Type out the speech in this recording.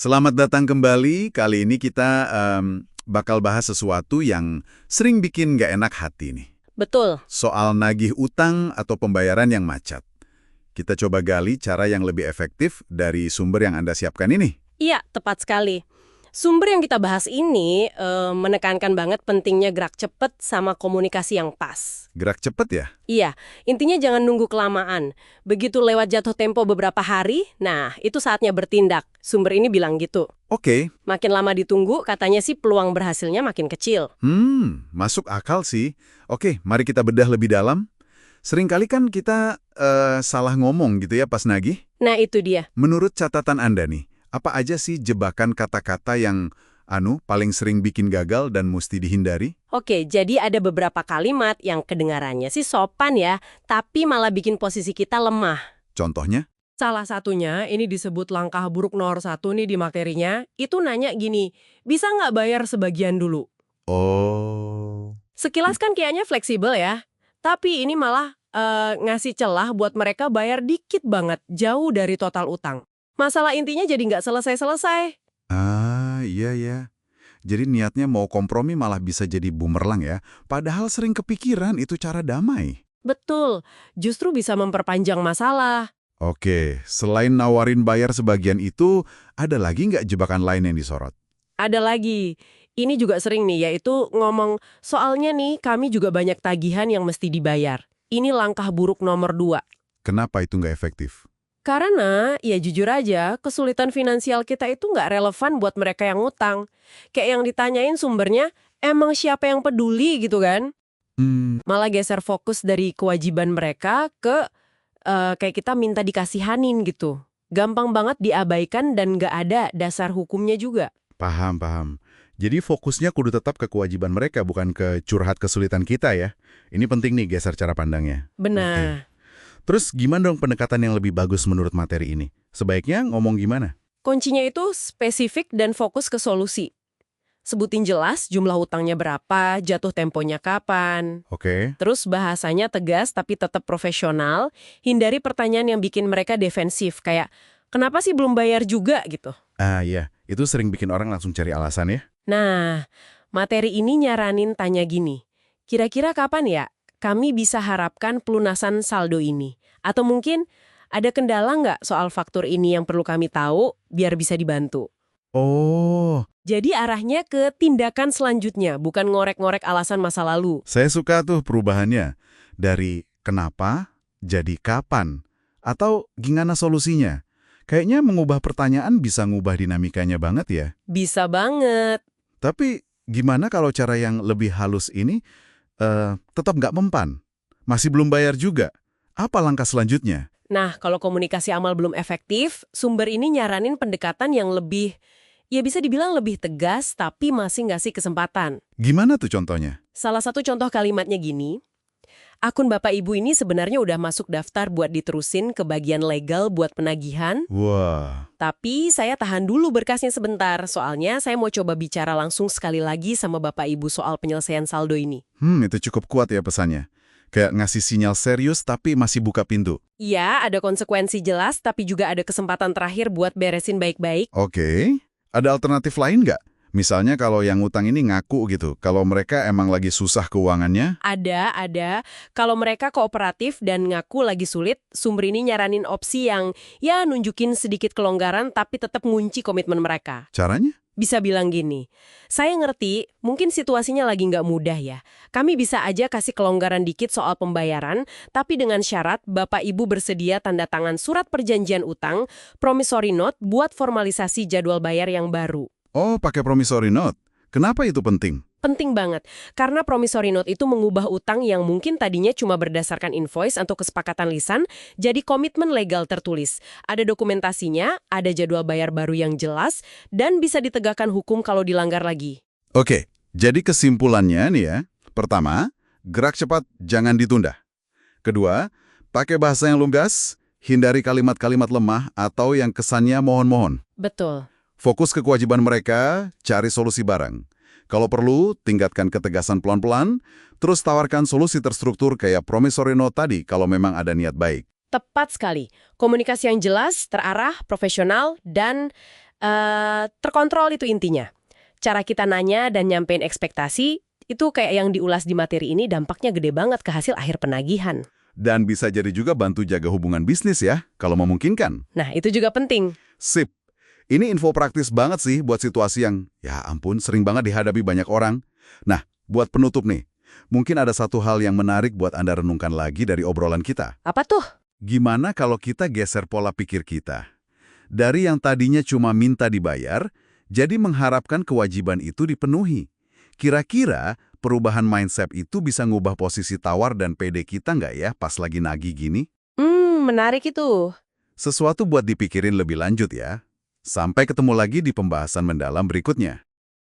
Selamat datang kembali. Kali ini kita bakal bahas sesuatu yang sering bikin nggak enak hati nih. Betul. Soal nagih utang atau pembayaran yang macet. Kita coba gali cara yang lebih efektif dari sumber yang Anda siapkan ini. Iya, tepat sekali. Sumber yang kita bahas ini menekankan banget pentingnya gerak cepat sama komunikasi yang pas. Gerak cepet ya? Iya, intinya jangan nunggu kelamaan. Begitu lewat jatuh tempo beberapa hari, nah itu saatnya bertindak. Sumber ini bilang gitu. Oke. Makin lama ditunggu, katanya sih peluang berhasilnya makin kecil. Masuk akal sih. Oke, mari kita bedah lebih dalam. Seringkali kan kita salah ngomong gitu ya pas nagih. Nah itu dia. Menurut catatan Anda nih, apa aja sih jebakan kata-kata yang paling sering bikin gagal dan mesti dihindari? Oke, jadi ada beberapa kalimat yang kedengarannya sih sopan ya, tapi malah bikin posisi kita lemah. Contohnya? Salah satunya, ini disebut langkah buruk nomor 1 nih di materinya, itu nanya gini, bisa nggak bayar sebagian dulu? Oh. Sekilas kan kayaknya fleksibel ya, tapi ini malah ngasih celah buat mereka bayar dikit banget, jauh dari total utang. Masalah intinya jadi nggak selesai-selesai. Iya ya. Jadi niatnya mau kompromi malah bisa jadi bumerang ya. Padahal sering kepikiran itu cara damai. Betul, justru bisa memperpanjang masalah. Oke, selain nawarin bayar sebagian itu, ada lagi nggak jebakan lain yang disorot? Ada lagi, ini juga sering nih, yaitu ngomong, soalnya nih kami juga banyak tagihan yang mesti dibayar. Ini langkah buruk nomor 2. Kenapa itu nggak efektif? Karena, ya jujur aja, kesulitan finansial kita itu nggak relevan buat mereka yang ngutang. Kayak yang ditanyain sumbernya, emang siapa yang peduli gitu kan? Malah geser fokus dari kewajiban mereka ke kayak kita minta dikasihanin gitu. Gampang banget diabaikan dan nggak ada dasar hukumnya juga. Paham. Jadi fokusnya kudu tetap ke kewajiban mereka, bukan ke curhat kesulitan kita ya. Ini penting nih geser cara pandangnya. Benar. Terus gimana dong pendekatan yang lebih bagus menurut materi ini? Sebaiknya ngomong gimana? Kuncinya itu spesifik dan fokus ke solusi. Sebutin jelas jumlah utangnya berapa, jatuh temponya kapan. Oke. Terus bahasanya tegas tapi tetap profesional, hindari pertanyaan yang bikin mereka defensif, kayak, kenapa sih belum bayar juga gitu. Iya. Itu sering bikin orang langsung cari alasan ya. Nah, materi ini nyaranin tanya gini, kira-kira kapan ya kami bisa harapkan pelunasan saldo ini? Atau mungkin ada kendala nggak soal faktur ini yang perlu kami tahu biar bisa dibantu? Oh, Jadi arahnya ke tindakan selanjutnya, bukan ngorek-ngorek alasan masa lalu. saya suka tuh perubahannya. Dari kenapa jadi kapan? Atau gimana solusinya? Kayaknya mengubah pertanyaan bisa ngubah dinamikanya banget ya. Bisa banget. Tapi gimana kalau cara yang lebih halus ini tetap nggak mempan? Masih belum bayar juga? Apa langkah selanjutnya? Nah, kalau komunikasi amal belum efektif, sumber ini nyaranin pendekatan yang lebih, ya bisa dibilang lebih tegas, tapi masih ngasih kesempatan. Gimana tuh contohnya? Salah satu contoh kalimatnya gini, akun Bapak Ibu ini sebenarnya udah masuk daftar buat diterusin ke bagian legal buat penagihan, Wah, tapi saya tahan dulu berkasnya sebentar, soalnya saya mau coba bicara langsung sekali lagi sama Bapak Ibu soal penyelesaian saldo ini. itu cukup kuat ya pesannya. Kayak ngasih sinyal serius tapi masih buka pintu. Iya, ada konsekuensi jelas, tapi juga ada kesempatan terakhir buat beresin baik-baik. Oke, ada alternatif lain nggak? Misalnya kalau yang ngutang ini ngaku gitu, kalau mereka emang lagi susah keuangannya? Ada. Kalau mereka kooperatif dan ngaku lagi sulit, sumber ini nyaranin opsi yang ya nunjukin sedikit kelonggaran tapi tetap ngunci komitmen mereka. Caranya? Bisa bilang gini, saya ngerti mungkin situasinya lagi nggak mudah ya. Kami bisa aja kasih kelonggaran dikit soal pembayaran, tapi dengan syarat Bapak Ibu bersedia tanda tangan surat perjanjian utang, promissory note buat formalisasi jadwal bayar yang baru. Oh, pakai promissory note. Kenapa itu penting? Penting banget, karena promissory note itu mengubah utang yang mungkin tadinya cuma berdasarkan invoice atau kesepakatan lisan, jadi komitmen legal tertulis. Ada dokumentasinya, ada jadwal bayar baru yang jelas, dan bisa ditegakkan hukum kalau dilanggar lagi. Oke, jadi kesimpulannya nih ya. Pertama, gerak cepat, jangan ditunda. Kedua, pakai bahasa yang lugas, hindari kalimat-kalimat lemah atau yang kesannya mohon-mohon. Betul. Fokus ke kewajiban mereka, cari solusi bareng. Kalau perlu, tingkatkan ketegasan pelan-pelan, terus tawarkan solusi terstruktur kayak promissory note tadi kalau memang ada niat baik. Tepat sekali. Komunikasi yang jelas, terarah, profesional, dan Terkontrol itu intinya. Cara kita nanya dan nyampein ekspektasi, itu kayak yang diulas di materi ini dampaknya gede banget ke hasil akhir penagihan. Dan bisa jadi juga bantu jaga hubungan bisnis ya, kalau memungkinkan. Nah, itu juga penting. Sip. Ini info praktis banget sih buat situasi yang, ya ampun, sering banget dihadapi banyak orang. Nah, buat penutup nih, mungkin ada satu hal yang menarik buat Anda renungkan lagi dari obrolan kita. Apa tuh? Gimana kalau kita geser pola pikir kita? Dari yang tadinya cuma minta dibayar, jadi mengharapkan kewajiban itu dipenuhi. Kira-kira perubahan mindset itu bisa ngubah posisi tawar dan PD kita nggak ya pas lagi nagih gini? Menarik itu. Sesuatu buat dipikirin lebih lanjut ya. Sampai ketemu lagi di pembahasan mendalam berikutnya.